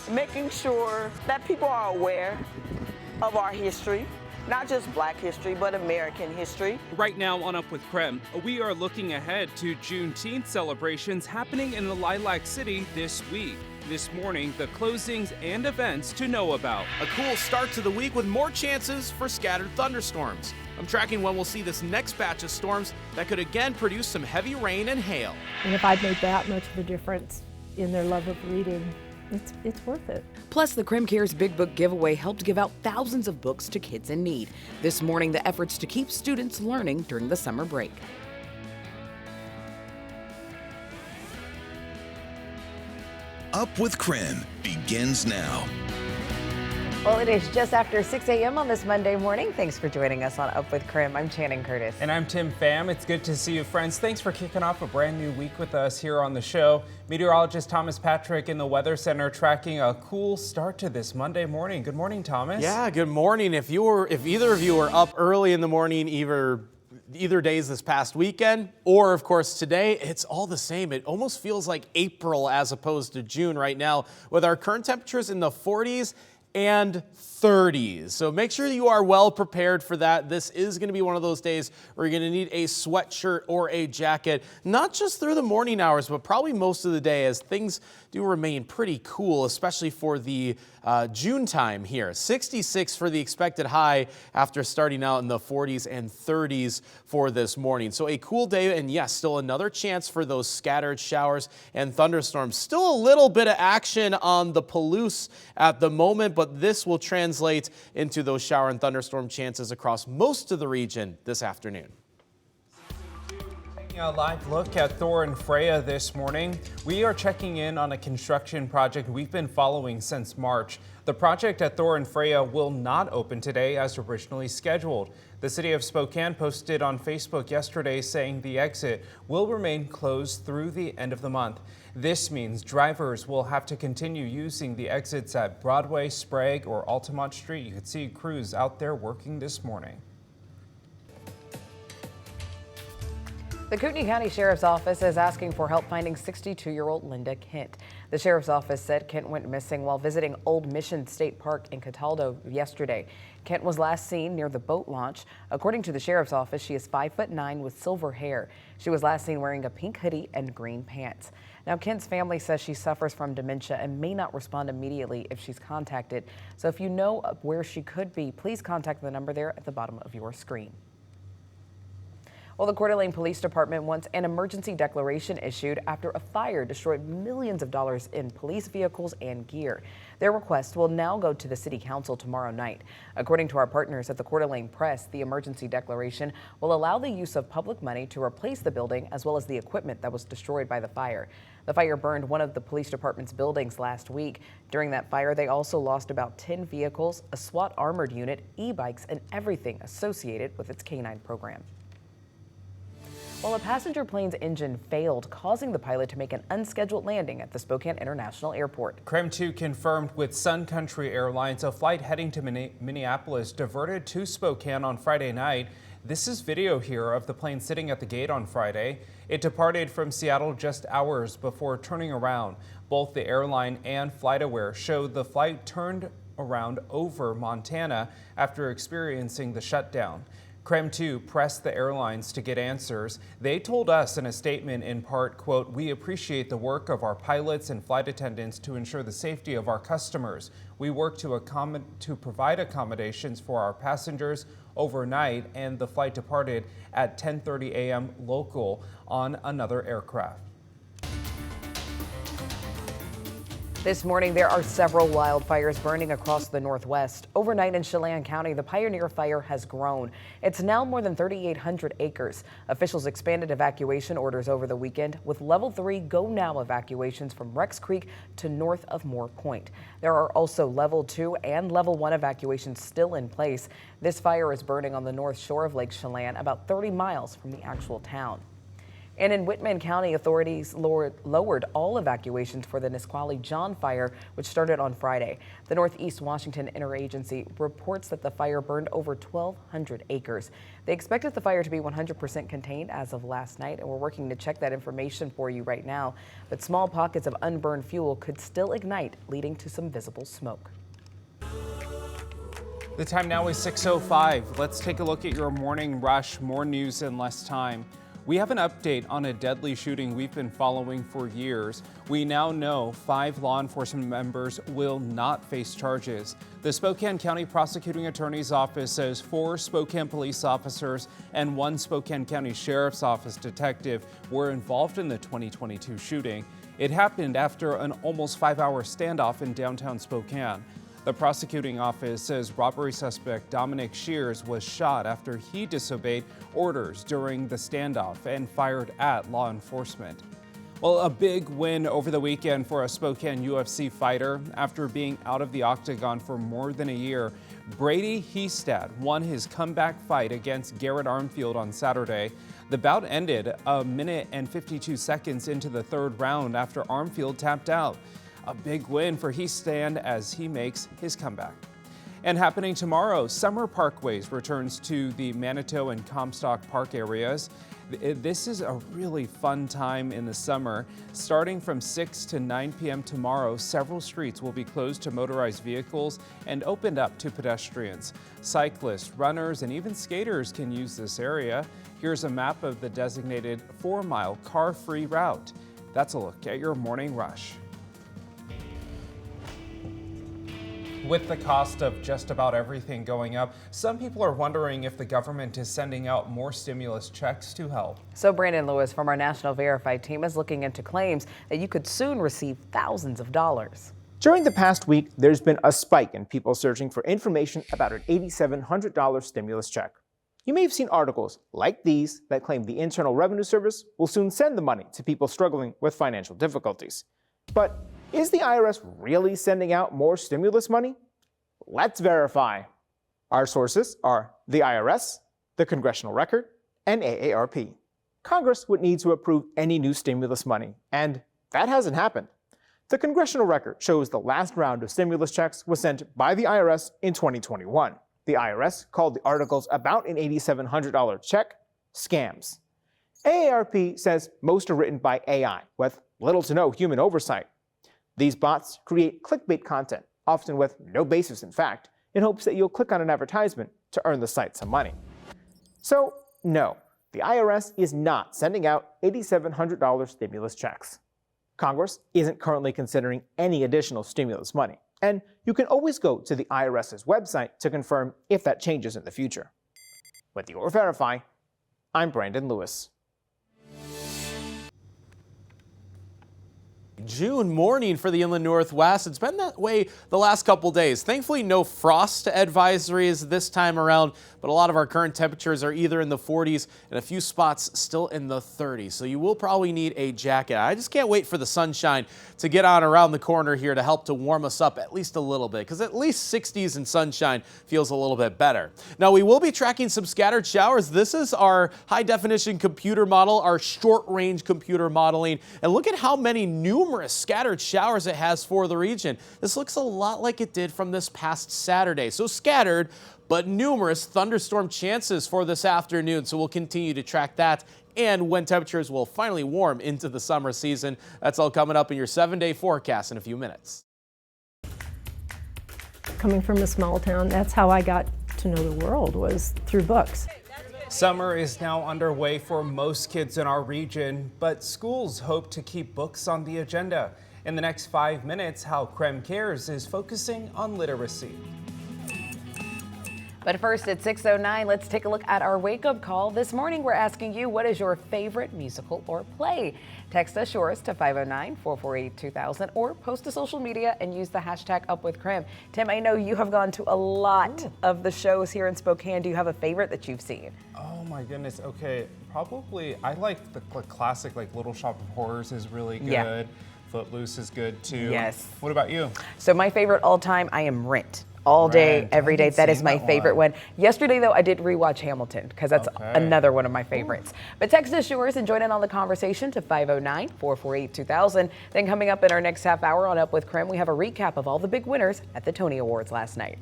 making sure that people are aware of our history, not just Black history, but American history. Right now on Up with KREM, we are looking ahead to Juneteenth celebrations happening in the Lilac City this week. This morning, the closings and events to know about. A cool start to the week with more chances for scattered thunderstorms. I'm tracking when we'll see this next batch of storms that could again produce some heavy rain and hail. And if I'd made that much of a difference in their love of reading, it's worth it. Plus, the KREM Cares Big Book giveaway helped give out thousands of books to kids in need. This morning, the efforts to keep students learning during the summer break. Up with KREM begins now. Well, it is just after 6 a.m. on this Monday morning. Thanks for joining us on Up with KREM. I'm Channing Curtis. And I'm Tim Pham. It's good to see you, friends. Thanks for kicking off a brand new week with us here on the show. Meteorologist Thomas Patrick in the Weather Center tracking a cool start to this Monday morning. Good morning, Thomas. Yeah, good morning. If either of you were up early in the morning, either days this past weekend or of course today, it's all the same. It almost feels like April as opposed to June right now with our current temperatures in the 40s and 30s. So make sure you are well prepared for that. This is going to be one of those days where you're going to need a sweatshirt or a jacket, not just through the morning hours, but probably most of the day as things do remain pretty cool, especially for the June time here. 66 for the expected high after starting out in the 40s and 30s for this morning. So a cool day, and yes, still another chance for those scattered showers and thunderstorms. Still a little bit of action on the Palouse at the moment, but this will translate into those shower and thunderstorm chances across most of the region this afternoon. A live look at Thor and Freya this morning. We are checking in on a construction project we've been following since March. The project at Thor and Freya will not open today as originally scheduled. The city of Spokane posted on Facebook yesterday saying the exit will remain closed through the end of the month. This means drivers will have to continue using the exits at Broadway, Sprague, or Altamont Street. You could see crews out there working this morning. The Kootenai County Sheriff's Office is asking for help finding 62-year-old Linda Kent. The Sheriff's Office said Kent went missing while visiting Old Mission State Park in Cataldo yesterday. Kent was last seen near the boat launch. According to the Sheriff's Office, she is 5'9" with silver hair. She was last seen wearing a pink hoodie and green pants. Now, Kent's family says she suffers from dementia and may not respond immediately if she's contacted. So if you know where she could be, please contact the number there at the bottom of your screen. Well, the Coeur d'Alene Police Department wants an emergency declaration issued after a fire destroyed millions of dollars in police vehicles and gear. Their request will now go to the City Council tomorrow night. According to our partners at the Coeur d'Alene Press, the emergency declaration will allow the use of public money to replace the building as well as the equipment that was destroyed by the fire. The fire burned one of the police department's buildings last week. During that fire, they also lost about 10 vehicles, a SWAT armored unit, e-bikes, and everything associated with its K-9 program. Well, a passenger plane's engine failed, causing the pilot to make an unscheduled landing at the Spokane International Airport. KREM 2 confirmed with Sun Country Airlines a flight heading to Minneapolis diverted to Spokane on Friday night. This is video here of the plane sitting at the gate on Friday. It departed from Seattle just hours before turning around. Both the airline and FlightAware showed the flight turned around over Montana after experiencing the shutdown. KREM 2 pressed the airlines to get answers. They told us in a statement in part, quote, "We appreciate the work of our pilots and flight attendants to ensure the safety of our customers. We work to provide accommodations for our passengers overnight," and the flight departed at 10:30 a.m. local on another aircraft. This morning, there are several wildfires burning across the Northwest. Overnight in Chelan County, the Pioneer Fire has grown. It's now more than 3,800 acres. Officials expanded evacuation orders over the weekend with Level 3 Go Now evacuations from Rex Creek to north of Moore Point. There are also Level 2 and Level 1 evacuations still in place. This fire is burning on the north shore of Lake Chelan, about 30 miles from the actual town. And in Whitman County, authorities lowered all evacuations for the Nisqually John fire, which started on Friday. The Northeast Washington Interagency reports that the fire burned over 1,200 acres. They expected the fire to be 100% contained as of last night, and we're working to check that information for you right now. But small pockets of unburned fuel could still ignite, leading to some visible smoke. The time now is 6:05. Let's take a look at your morning rush. More news in less time. We have an update on a deadly shooting we've been following for years. We now know 5 law enforcement members will not face charges. The Spokane County Prosecuting Attorney's Office says 4 Spokane police officers and 1 Spokane County Sheriff's Office detective were involved in the 2022 shooting. It happened after an almost 5-hour standoff in downtown Spokane. The prosecuting office says robbery suspect Dominic Shears was shot after he disobeyed orders during the standoff and fired at law enforcement. Well, a big win over the weekend for a Spokane UFC fighter. After being out of the octagon for more than a year, Brady Hestad won his comeback fight against Garrett Armfield on Saturday. The bout ended a minute and 52 seconds into the 3rd round after Armfield tapped out. A big win for Hestad as he makes his comeback. And happening tomorrow, Summer Parkways returns to the Manitou and Comstock Park areas. This is a really fun time in the summer. Starting from 6 to 9 p.m. tomorrow, several streets will be closed to motorized vehicles and opened up to pedestrians. Cyclists, runners, and even skaters can use this area. Here's a map of the designated 4-mile car-free route. That's a look at your morning rush. With the cost of just about everything going up, some people are wondering if the government is sending out more stimulus checks to help. So Brandon Lewis from our National Verified team is looking into claims that you could soon receive thousands of dollars. During the past week, there's been a spike in people searching for information about an $8,700 stimulus check. You may have seen articles like these that claim the Internal Revenue Service will soon send the money to people struggling with financial difficulties. But is the IRS really sending out more stimulus money? Let's verify. Our sources are the IRS, the Congressional Record, and AARP. Congress would need to approve any new stimulus money, and that hasn't happened. The Congressional Record shows the last round of stimulus checks was sent by the IRS in 2021. The IRS called the articles about an $8,700 check scams. AARP says most are written by AI with little to no human oversight. These bots create clickbait content, often with no basis in fact, in hopes that you'll click on an advertisement to earn the site some money. So, no, the IRS is not sending out $8,700 stimulus checks. Congress isn't currently considering any additional stimulus money, and you can always go to the IRS's website to confirm if that changes in the future. With your Verify, I'm Brandon Lewis. June morning for the inland Northwest. It's been that way the last couple days. Thankfully, no frost advisories this time around, but a lot of our current temperatures are either in the 40s and a few spots still in the 30s. So you will probably need a jacket. I just can't wait for the sunshine to get on around the corner here to help to warm us up at least a little bit, because at least 60s and sunshine feels a little bit better. Now, we will be tracking some scattered showers. This is our high definition computer model, our short range computer modeling, and look at how many numerous scattered showers it has for the region. This looks a lot like it did from this past Saturday. So scattered, but numerous thunderstorm chances for this afternoon. So we'll continue to track that and when temperatures will finally warm into the summer season. That's all coming up in your 7-day forecast in a few minutes. Coming from a small town, that's how I got to know the world, was through books. Summer is now underway for most kids in our region, but schools hope to keep books on the agenda. In the next 5 minutes, how KREM Cares is focusing on literacy. But first at 6:09, let's take a look at our wake-up call. This morning, we're asking you, what is your favorite musical or play? Text us yours to 509-448-2000 or post to social media and use the hashtag #UpWithKREM. Tim, I know you have gone to a lot of the shows here in Spokane. Do you have a favorite that you've seen? Oh my goodness. Okay, probably I like the classic, like Little Shop of Horrors is really good. Yeah. Footloose is good too. Yes. What about you? So my favorite all time, I am Rent. all day, Right. every I day. haven't That is seen my that favorite one. one. Yesterday, though, I did rewatch Hamilton because that's another one of my favorites. But text us yours and join in on the conversation to 509-448-2000. Then coming up in our next half hour on Up with KREM, we have a recap of all the big winners at the Tony Awards last night.